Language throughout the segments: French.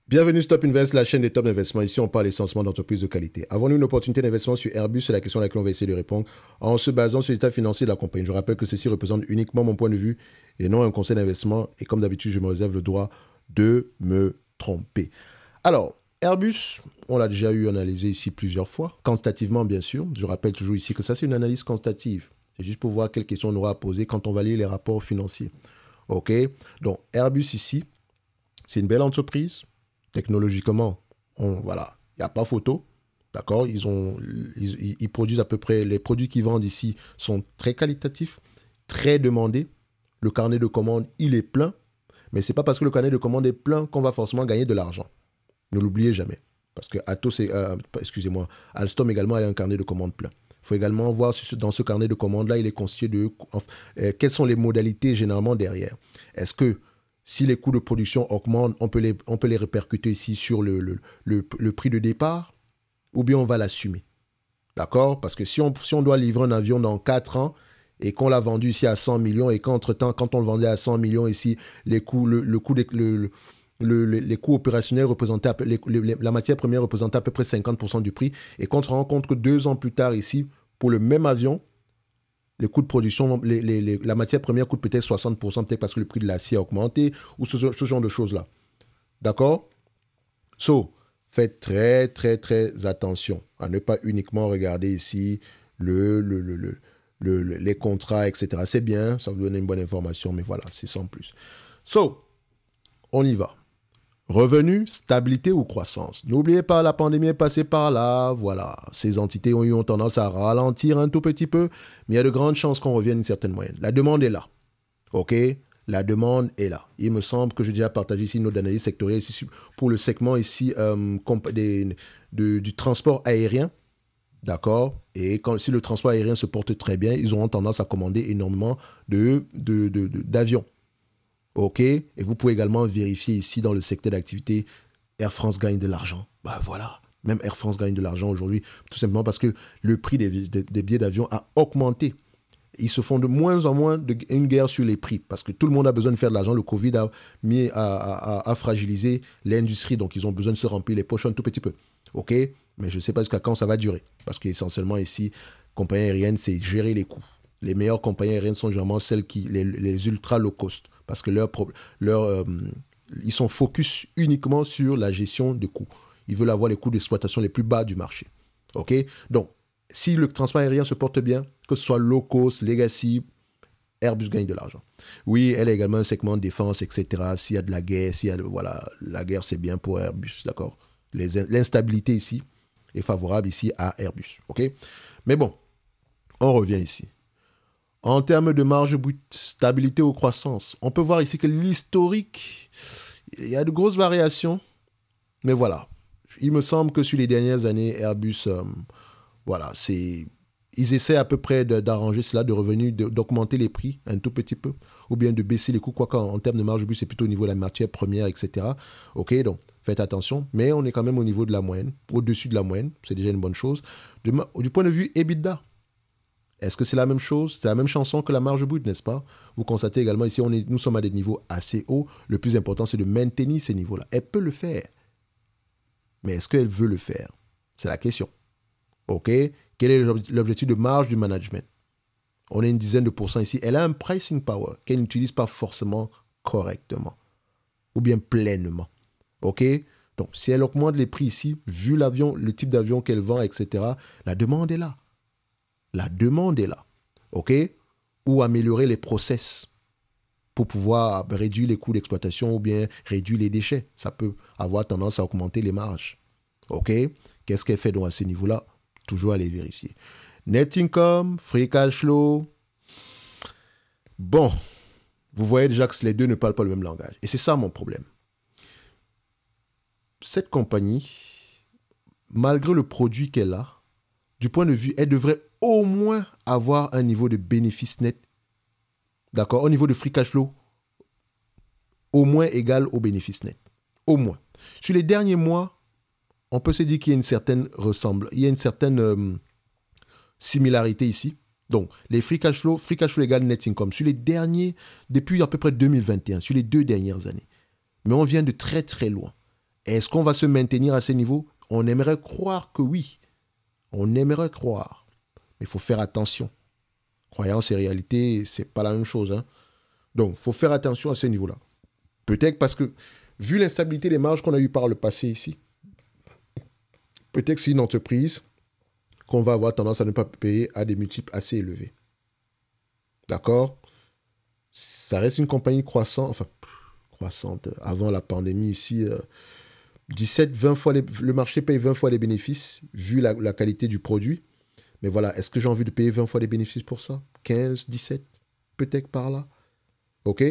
Bienvenue Stop Invest, la chaîne des top d'investissement. Ici, on parle essentiellement d'entreprises de qualité. Avons-nous une opportunité d'investissement sur Airbus? C'est la question à laquelle on va essayer de répondre en se basant sur l'état financier de la compagnie. Je rappelle que ceci représente uniquement mon point de vue et non un conseil d'investissement. Et comme d'habitude, je me réserve le droit de me tromper. Alors, Airbus, on l'a déjà eu analysé ici plusieurs fois, quantitativement bien sûr. Je rappelle toujours ici que ça, c'est une analyse quantitative. C'est juste pour voir quelles questions on aura à poser quand on va lire les rapports financiers. OK? Donc, Airbus ici, c'est une belle entreprise. Technologiquement, voilà, il n'y a pas photo. D'accord, ils produisent à peu près, les produits qu'ils vendent ici sont très qualitatifs, très demandés. Le carnet de commandes, il est plein. Mais ce n'est pas parce que le carnet de commandes est plein qu'on va forcément gagner de l'argent. Ne l'oubliez jamais. Parce que excusez-moi, Alstom également a un carnet de commandes plein. Il faut également voir dans ce carnet de commandes-là, il est constitué de quelles sont les modalités généralement derrière. Est-ce que si les coûts de production augmentent, on peut les répercuter ici sur le prix de départ ou bien on va l'assumer. D'accord? Parce que si on doit livrer un avion dans 4 ans et qu'on l'a vendu ici à 100 millions et qu'entre-temps, quand on le vendait à 100 millions ici, les coûts opérationnels représentaient, la matière première représentait à peu près 50% du prix et qu'on se rend compte que 2 ans plus tard ici, pour le même avion, les coûts de production, la matière première coûte peut-être 60%, peut-être parce que le prix de l'acier a augmenté, ou ce genre de choses-là. D'accord? So, faites très, très, très attention à ne pas uniquement regarder ici les contrats, etc. C'est bien, ça vous donne une bonne information, mais voilà, c'est sans plus. So, on y va. Revenu, stabilité ou croissance. N'oubliez pas, la pandémie est passée par là. Voilà, ces entités ont tendance à ralentir un tout petit peu, mais il y a de grandes chances qu'on revienne à une certaine moyenne. La demande est là. OK? La demande est là. Il me semble que j'ai déjà partagé ici une note d'analyse sectorielle ici pour le segment ici du transport aérien. D'accord? Et si le transport aérien se porte très bien, ils auront tendance à commander énormément d'avions. OK? Et vous pouvez également vérifier ici dans le secteur d'activité, Air France gagne de l'argent. Bah voilà. Même Air France gagne de l'argent aujourd'hui, tout simplement parce que le prix des billets d'avion a augmenté. Ils se font de moins en moins une guerre sur les prix parce que tout le monde a besoin de faire de l'argent. Le Covid a fragilisé l'industrie, donc ils ont besoin de se remplir les poches un tout petit peu. OK? Mais je ne sais pas jusqu'à quand ça va durer parce qu'essentiellement ici, compagnie aérienne, c'est gérer les coûts. Les meilleures compagnies aériennes sont généralement celles les ultra low cost parce que ils sont focus uniquement sur la gestion des coûts. Ils veulent avoir les coûts d'exploitation les plus bas du marché. OK? Donc, si le transport aérien se porte bien, que ce soit low cost, legacy, Airbus gagne de l'argent. Oui, elle a également un segment de défense, etc. S'il y a de la guerre, voilà, la guerre, c'est bien pour Airbus, d'accord? L'instabilité ici est favorable ici à Airbus, OK? Mais bon, on revient ici. En termes de marge brute, stabilité ou croissance, on peut voir ici que l'historique, il y a de grosses variations. Mais voilà, il me semble que sur les dernières années, Airbus, voilà, ils essaient à peu près d'arranger cela, de revenir, d'augmenter les prix un tout petit peu, ou bien de baisser les coûts, quoi qu'en termes de marge brute, c'est plutôt au niveau de la matière première, etc. OK, donc faites attention, mais on est quand même au niveau de la moyenne, au-dessus de la moyenne, c'est déjà une bonne chose. Du point de vue EBITDA, est-ce que c'est la même chose? C'est la même chanson que la marge brute, n'est-ce pas? Vous constatez également ici, nous sommes à des niveaux assez hauts. Le plus important, c'est de maintenir ces niveaux-là. Elle peut le faire. Mais est-ce qu'elle veut le faire? C'est la question. OK? Quel est l'objectif de marge du management? On a une dizaine de pourcents ici. Elle a un pricing power qu'elle n'utilise pas forcément correctement ou bien pleinement. OK? Donc, si elle augmente les prix ici, vu l'avion, le type d'avion qu'elle vend, etc., la demande est là. La demande est là. OK? Ou améliorer les process pour pouvoir réduire les coûts d'exploitation ou bien réduire les déchets. Ça peut avoir tendance à augmenter les marges. OK? Qu'est-ce qu'elle fait donc à ce niveau-là? Toujours aller vérifier. Net income, free cash flow. Bon, vous voyez déjà que les deux ne parlent pas le même langage. Et c'est ça mon problème. Cette compagnie, malgré le produit qu'elle a, du point de vue, elle devrait au moins avoir un niveau de bénéfice net, d'accord, au niveau de free cash flow, au moins égal au bénéfice net. Au moins. Sur les derniers mois, on peut se dire qu'il y a une certaine similarité ici. Donc, les free cash flow égale net income. Sur les derniers, depuis à peu près 2021, sur les 2 dernières années. Mais on vient de très très loin. Est-ce qu'on va se maintenir à ces niveaux? On aimerait croire que oui. On aimerait croire. Mais il faut faire attention. Croyance et réalité, ce n'est pas la même chose. Hein. Donc, il faut faire attention à ce niveau-là. Peut-être parce que, vu l'instabilité des marges qu'on a eues par le passé ici, peut-être que c'est une entreprise qu'on va avoir tendance à ne pas payer à des multiples assez élevés. D'accord? Ça reste une compagnie croissante avant la pandémie ici. 20 fois le marché paye 20 fois les bénéfices, vu la qualité du produit. Mais voilà, est-ce que j'ai envie de payer 20 fois les bénéfices pour ça? 15, 17, peut-être par là. OK?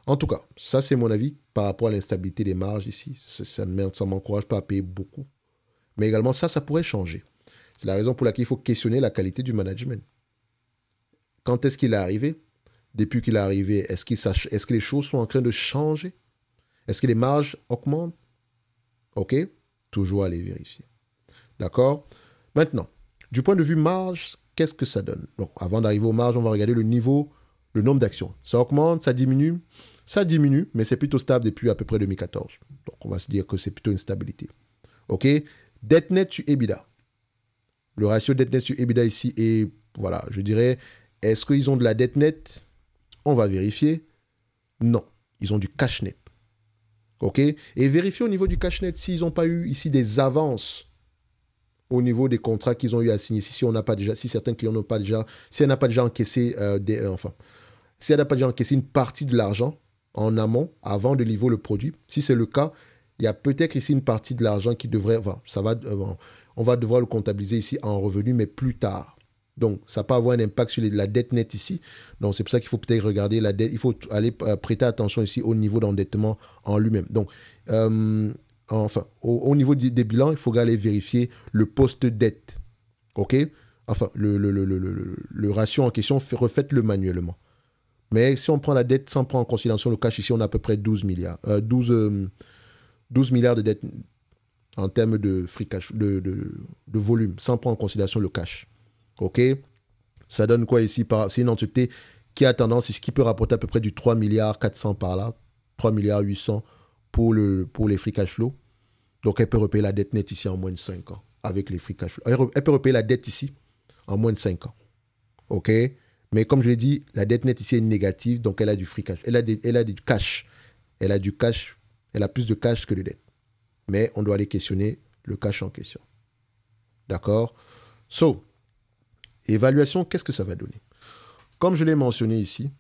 En tout cas, ça c'est mon avis par rapport à l'instabilité des marges ici. Ça ne m'encourage pas à payer beaucoup. Mais également, ça pourrait changer. C'est la raison pour laquelle il faut questionner la qualité du management. Quand est-ce qu'il est arrivé? Depuis qu'il est arrivé, est-ce que les choses sont en train de changer? Est-ce que les marges augmentent? OK? Toujours aller vérifier. D'accord? Maintenant, du point de vue marge, qu'est-ce que ça donne? Donc, avant d'arriver aux marges, on va regarder le niveau, le nombre d'actions. Ça augmente, ça diminue? Ça diminue, mais c'est plutôt stable depuis à peu près 2014. Donc, on va se dire que c'est plutôt une stabilité. OK? Dette nette sur EBITDA. Le ratio dette nette sur EBITDA ici est, voilà, je dirais, est-ce qu'ils ont de la dette nette? On va vérifier. Non, ils ont du cash net. OK? Et vérifier au niveau du cash net s'ils n'ont pas eu ici des avances au niveau des contrats qu'ils ont eu à signer. Si on n'a pas déjà, si certains clients n'ont pas déjà, si elle n'a pas déjà encaissé si elle n'a pas déjà encaissé une partie de l'argent en amont avant de livrer le produit. Si c'est le cas, il y a peut-être ici une partie de l'argent qui devrait, on va devoir le comptabiliser ici en revenu, mais plus tard. Donc, ça peut avoir un impact sur la dette nette ici. Donc, c'est pour ça qu'il faut peut-être regarder la dette. Il faut aller prêter attention ici au niveau d'endettement en lui-même. Donc, au niveau des bilans, il faut aller vérifier le post-dette. OK? Enfin, le ratio en question, refaites-le manuellement. Mais si on prend la dette sans prendre en considération le cash, ici, on a à peu près 12 milliards. 12 milliards de dettes en termes de free cash, de volume, sans prendre en considération le cash. OK? Ça donne quoi ici? C'est une entité qui a tendance, qui peut rapporter à peu près du 3 milliards 400 par là, 3 milliards 800 pour les free cash flow. Donc, elle peut repayer la dette nette ici en moins de 5 ans avec les free cash flow. Elle peut repayer la dette ici en moins de 5 ans. OK? Mais comme je l'ai dit, la dette nette ici est négative, donc elle a du free cash. Elle a du cash. Elle a du cash. Elle a plus de cash que de dette. Mais on doit aller questionner le cash en question. D'accord? Évaluation, qu'est-ce que ça va donner? Comme je l'ai mentionné ici,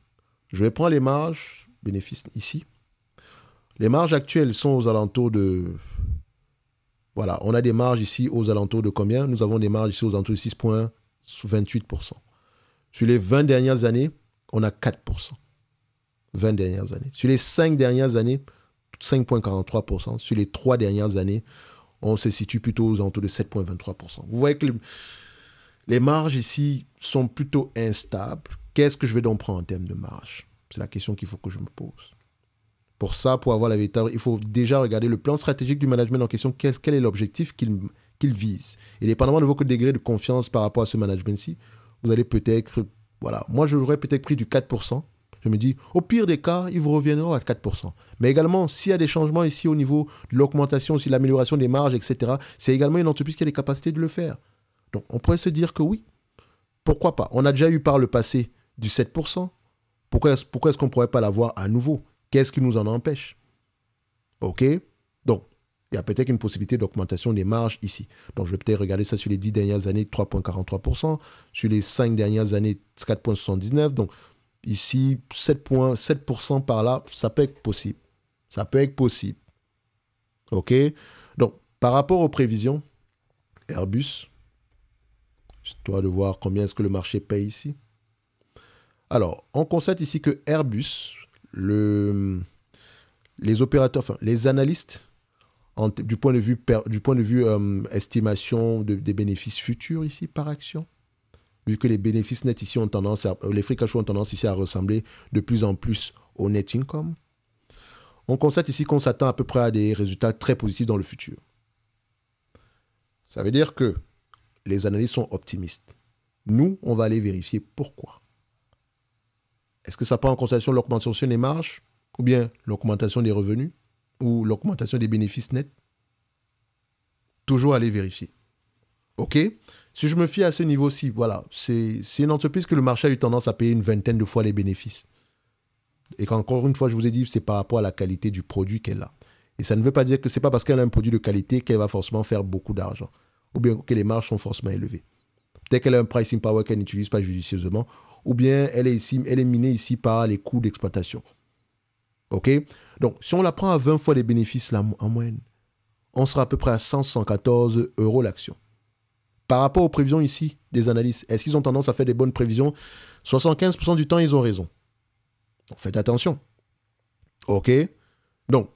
je vais prendre les marges, bénéfices ici. Les marges actuelles sont aux alentours de... Voilà, on a des marges ici aux alentours de combien? Nous avons des marges ici aux alentours de 6,28%. Sur les 20 dernières années, on a 4%. 20 dernières années. Sur les 5 dernières années, 5,43%. Sur les 3 dernières années, on se situe plutôt aux alentours de 7,23%. Vous voyez que les marges ici sont plutôt instables. Qu'est-ce que je vais donc prendre en termes de marge? C'est la question qu'il faut que je me pose. Pour ça, pour avoir la véritable, il faut déjà regarder le plan stratégique du management en question. Quel est l'objectif qu'il vise? Et dépendamment de votre degré de confiance par rapport à ce management-ci, vous allez peut-être... Voilà, moi, j'aurais peut-être pris du 4%. Je me dis, au pire des cas, ils vous reviendront à 4%. Mais également, s'il y a des changements ici au niveau de l'augmentation, aussi l'amélioration des marges, etc., c'est également une entreprise qui a les capacités de le faire. Donc, on pourrait se dire que oui, pourquoi pas? On a déjà eu par le passé du 7%. Pourquoi est-ce qu'on ne pourrait pas l'avoir à nouveau? Qu'est-ce qui nous en empêche? OK? Donc, il y a peut-être une possibilité d'augmentation des marges ici. Donc, je vais peut-être regarder ça sur les 10 dernières années, 3,43%. Sur les 5 dernières années, 4,79%. Donc, ici, 7% par là, ça peut être possible. Ça peut être possible. OK? Donc, par rapport aux prévisions, Airbus, histoire de voir combien est-ce que le marché paye ici. Alors, on constate ici que Airbus, les opérateurs, enfin, les analystes, du point de vue estimation des bénéfices futurs ici par action, vu que les bénéfices nets ici ont tendance les free cash flow ont tendance ici à ressembler de plus en plus au net income, on constate ici qu'on s'attend à peu près à des résultats très positifs dans le futur. Ça veut dire que les analystes sont optimistes. Nous, on va aller vérifier pourquoi. Est-ce que ça prend en considération l'augmentation des marges ou bien l'augmentation des revenus ou l'augmentation des bénéfices nets? Toujours aller vérifier. OK? Si je me fie à ce niveau-ci, voilà, c'est une entreprise que le marché a eu tendance à payer une vingtaine de fois les bénéfices. Et qu'encore une fois, je vous ai dit, c'est par rapport à la qualité du produit qu'elle a. Et ça ne veut pas dire que c'est pas parce qu'elle a un produit de qualité qu'elle va forcément faire beaucoup d'argent. Ou bien que les marges sont forcément élevées. Peut-être qu'elle a un pricing power qu'elle n'utilise pas judicieusement. Ou bien elle est minée ici par les coûts d'exploitation. OK? Donc, si on la prend à 20 fois les bénéfices là, en moyenne, on sera à peu près à 114 € l'action. Par rapport aux prévisions ici des analystes, est-ce qu'ils ont tendance à faire des bonnes prévisions? 75% du temps, ils ont raison. Donc, faites attention. OK? Donc,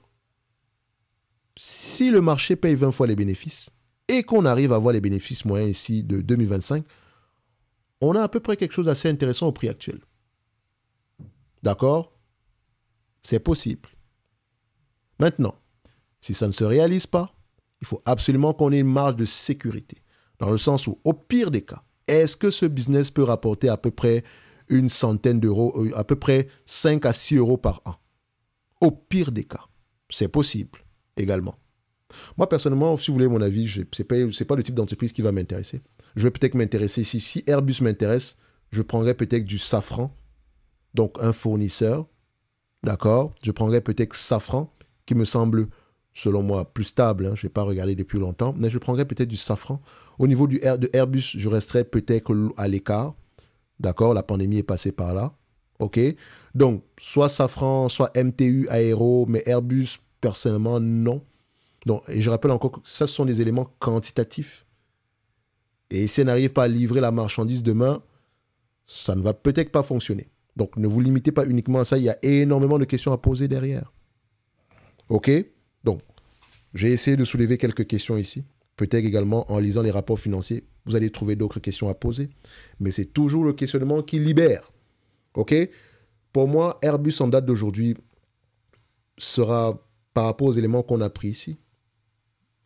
si le marché paye 20 fois les bénéfices et qu'on arrive à voir les bénéfices moyens ici de 2025, on a à peu près quelque chose d'assez intéressant au prix actuel. D'accord? C'est possible. Maintenant, si ça ne se réalise pas, il faut absolument qu'on ait une marge de sécurité. Dans le sens où, au pire des cas, est-ce que ce business peut rapporter à peu près une centaine d'euros, à peu près 5 à 6 € par an? Au pire des cas, c'est possible également. Moi, personnellement, si vous voulez mon avis, ce n'est pas le type d'entreprise qui va m'intéresser. Je vais peut-être m'intéresser, si Airbus m'intéresse, je prendrais peut-être du Safran, donc un fournisseur, d'accord? Je prendrais peut-être Safran, qui me semble, selon moi, plus stable. Je ne vais pas regarder depuis longtemps, mais je prendrais peut-être du Safran. Au niveau de Airbus, je resterais peut-être à l'écart. D'accord, la pandémie est passée par là. OK? Donc, soit Safran, soit MTU Aéro, mais Airbus, personnellement, non. Donc, et je rappelle encore que ça, ce sont des éléments quantitatifs. Et si on n'arrive pas à livrer la marchandise demain, ça ne va peut-être pas fonctionner. Donc, ne vous limitez pas uniquement à ça. Il y a énormément de questions à poser derrière. OK? Donc, j'ai essayé de soulever quelques questions ici. Peut-être également en lisant les rapports financiers, vous allez trouver d'autres questions à poser. Mais c'est toujours le questionnement qui libère. OK? Pour moi, Airbus en date d'aujourd'hui sera, par rapport aux éléments qu'on a pris ici,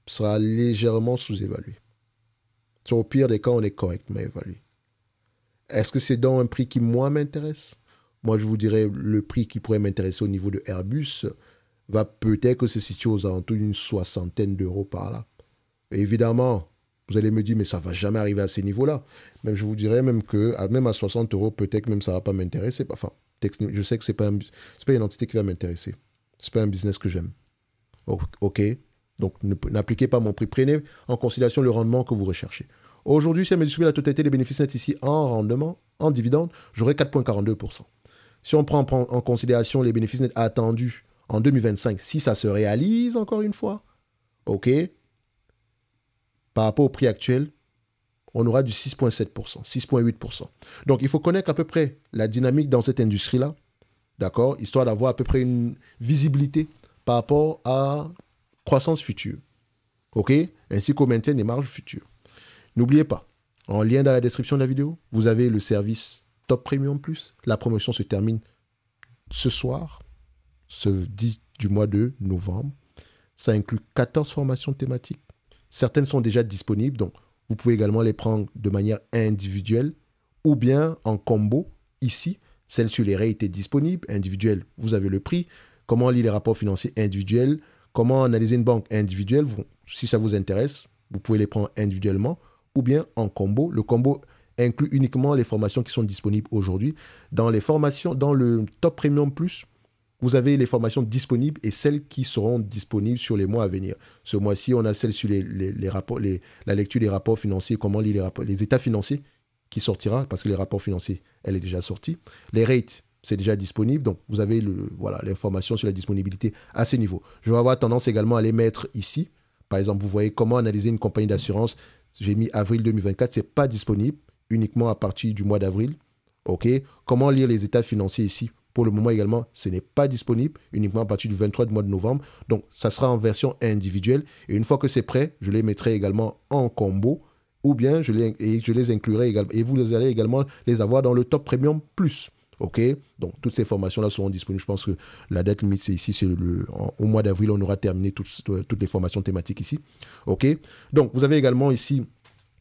sera légèrement sous-évalué. Au pire des cas, on est correctement évalué. Est-ce que c'est dans un prix qui, moi, m'intéresse? Moi, je vous dirais, le prix qui pourrait m'intéresser au niveau de Airbus va peut-être se situer aux alentours d'une soixantaine d'euros par là. Et évidemment, vous allez me dire, mais ça ne va jamais arriver à ces niveaux-là. Même je vous dirais même que même à 60 €, peut-être même ça ne va pas m'intéresser. Enfin, je sais que ce n'est pas une entité qui va m'intéresser. Ce n'est pas un business que j'aime. OK? Donc, n'appliquez pas mon prix. Prenez en considération le rendement que vous recherchez. Aujourd'hui, si elle me distribue la totalité des bénéfices nets ici en rendement, en dividende, j'aurai 4,42%. Si on prend en considération les bénéfices nets attendus en 2025, si ça se réalise encore une fois, OK, par rapport au prix actuel, on aura du 6,7%, 6,8%. Donc, il faut connaître à peu près la dynamique dans cette industrie-là, d'accord, histoire d'avoir à peu près une visibilité par rapport à croissance future, OK, ainsi qu'au maintien des marges futures. N'oubliez pas, en lien dans la description de la vidéo, vous avez le service Top Premium Plus. La promotion se termine ce soir, ce 10 du mois de novembre. Ça inclut 14 formations thématiques. Certaines sont déjà disponibles, donc vous pouvez également les prendre de manière individuelle ou bien en combo. Ici, celle sur les rates est disponible. Individuelle, vous avez le prix. Comment lire les rapports financiers individuels? Comment analyser une banque individuelle? Si ça vous intéresse, vous pouvez les prendre individuellement ou bien en combo. Le combo inclut uniquement les formations qui sont disponibles aujourd'hui. Dans les formations, dans le Top Premium Plus, vous avez les formations disponibles et celles qui seront disponibles sur les mois à venir. Ce mois-ci, on a celle sur les rapports, la lecture des rapports financiers, comment lire les états financiers qui sortira, parce que les rapports financiers, elle est déjà sortie. Les rates, c'est déjà disponible. Donc, vous avez l'information sur la disponibilité à ce niveau. Je vais avoir tendance également à les mettre ici. Par exemple, vous voyez comment analyser une compagnie d'assurance. J'ai mis avril 2024, ce n'est pas disponible, uniquement à partir du mois d'avril. OK. Comment lire les états financiers ici? Pour le moment également, ce n'est pas disponible, uniquement à partir du 23 du mois de novembre. Donc, ça sera en version individuelle. Et une fois que c'est prêt, je les mettrai également en combo. Ou bien, je les inclurai également. Et vous allez également les avoir dans le Top Premium Plus. OK? Donc, toutes ces formations-là seront disponibles. Je pense que la date limite, c'est ici. C'est au mois d'avril, on aura terminé toutes les formations thématiques ici. OK? Donc, vous avez également ici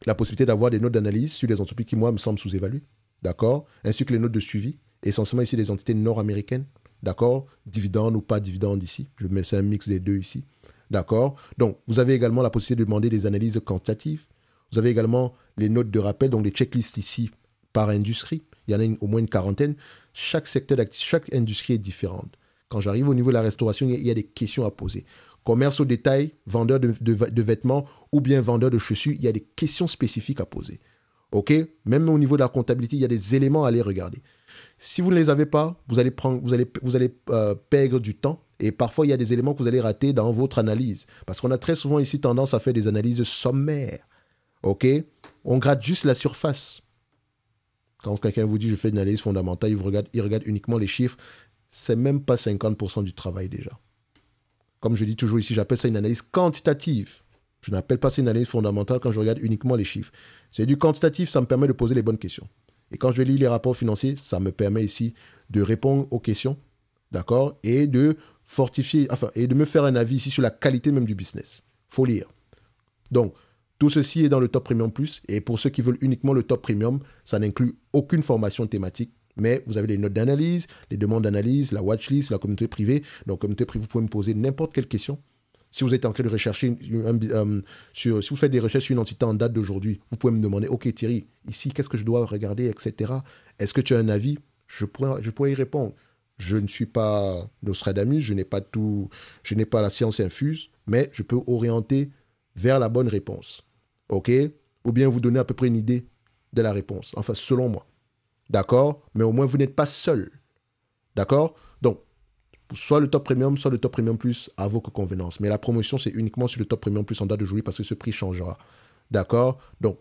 la possibilité d'avoir des notes d'analyse sur les entreprises qui, moi, me semblent sous-évaluées. D'accord? Ainsi que les notes de suivi. Essentiellement ici des entités nord-américaines. D'accord? Dividende ou pas dividende ici. Je mets ça un mix des deux ici. D'accord? Donc, vous avez également la possibilité de demander des analyses quantitatives. Vous avez également les notes de rappel, donc les checklists ici par industrie. Il y en a au moins une quarantaine. Chaque secteur d'activité, chaque industrie est différente. Quand j'arrive au niveau de la restauration, il y a des questions à poser. Commerce au détail, vendeur de vêtements ou bien vendeur de chaussures, il y a des questions spécifiques à poser. OK? Même au niveau de la comptabilité, il y a des éléments à aller regarder. Si vous ne les avez pas, vous allez perdre du temps. Et parfois, il y a des éléments que vous allez rater dans votre analyse. Parce qu'on a très souvent ici tendance à faire des analyses sommaires. OK? On gratte juste la surface. Quand quelqu'un vous dit « je fais une analyse fondamentale », il regarde uniquement les chiffres. C'est même pas 50% du travail déjà. Comme je dis toujours ici, j'appelle ça une analyse quantitative. Je n'appelle pas ça une analyse fondamentale quand je regarde uniquement les chiffres. C'est du quantitatif, ça me permet de poser les bonnes questions. Et quand je lis les rapports financiers, ça me permet ici de répondre aux questions, d'accord, et de fortifier, et de me faire un avis ici sur la qualité même du business. Il faut lire. Donc, tout ceci est dans le Top Premium Plus. Et pour ceux qui veulent uniquement le Top Premium, ça n'inclut aucune formation thématique. Mais vous avez les notes d'analyse, les demandes d'analyse, la watchlist, la communauté privée. Donc, communauté privée, vous pouvez me poser n'importe quelle question. Si vous êtes en train de rechercher, si vous faites des recherches sur une entité en date d'aujourd'hui, vous pouvez me demander, OK Thierry, ici, qu'est-ce que je dois regarder, etc. Est-ce que tu as un avis? Je pourrais y répondre. Je ne suis pas Nostradamus, je n'ai pas la science infuse, mais je peux orienter vers la bonne réponse. OK? Ou bien vous donner à peu près une idée de la réponse. Enfin, selon moi. D'accord? Mais au moins, vous n'êtes pas seul. D'accord? Donc, soit le Top Premium, soit le Top Premium Plus à vos convenances. Mais la promotion, c'est uniquement sur le Top Premium Plus en date d'aujourd'hui parce que ce prix changera. D'accord? Donc,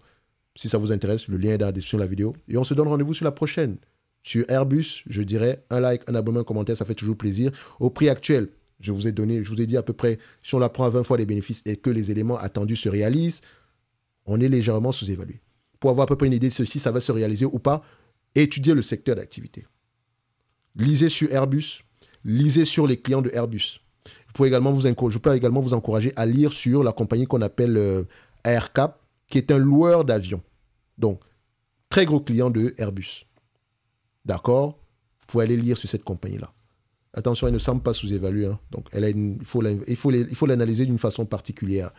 si ça vous intéresse, le lien est dans la description de la vidéo. Et on se donne rendez-vous sur la prochaine. Sur Airbus, je dirais un like, un abonnement, un commentaire, ça fait toujours plaisir. Au prix actuel, je vous ai dit à peu près, si on la prend à 20 fois les bénéfices et que les éléments attendus se réalisent, on est légèrement sous-évalué. Pour avoir à peu près une idée de ceci, ça va se réaliser ou pas, étudiez le secteur d'activité. Lisez sur Airbus, lisez sur les clients de Airbus. Je peux également vous encourager à lire sur la compagnie qu'on appelle AirCap, qui est un loueur d'avions. Donc, très gros client de Airbus. D'accord? Vous pouvez aller lire sur cette compagnie-là. Attention, elle ne semble pas sous-évaluée. Hein. Donc, il faut l'analyser d'une façon particulière.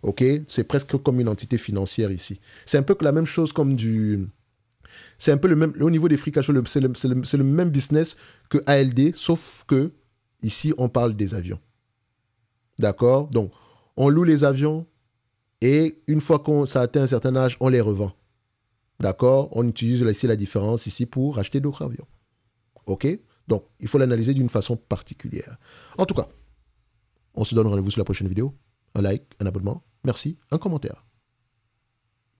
OK? C'est presque comme une entité financière ici. C'est un peu la même chose comme c'est un peu le même... Au niveau des free cash flow, c'est le même business que ALD, sauf que ici, on parle des avions. D'accord? Donc, on loue les avions et une fois que ça atteint un certain âge, on les revend. D'accord? On utilise ici la différence ici pour acheter d'autres avions. OK? Donc, il faut l'analyser d'une façon particulière. En tout cas, on se donne rendez-vous sur la prochaine vidéo. Un like, un abonnement. Merci, un commentaire.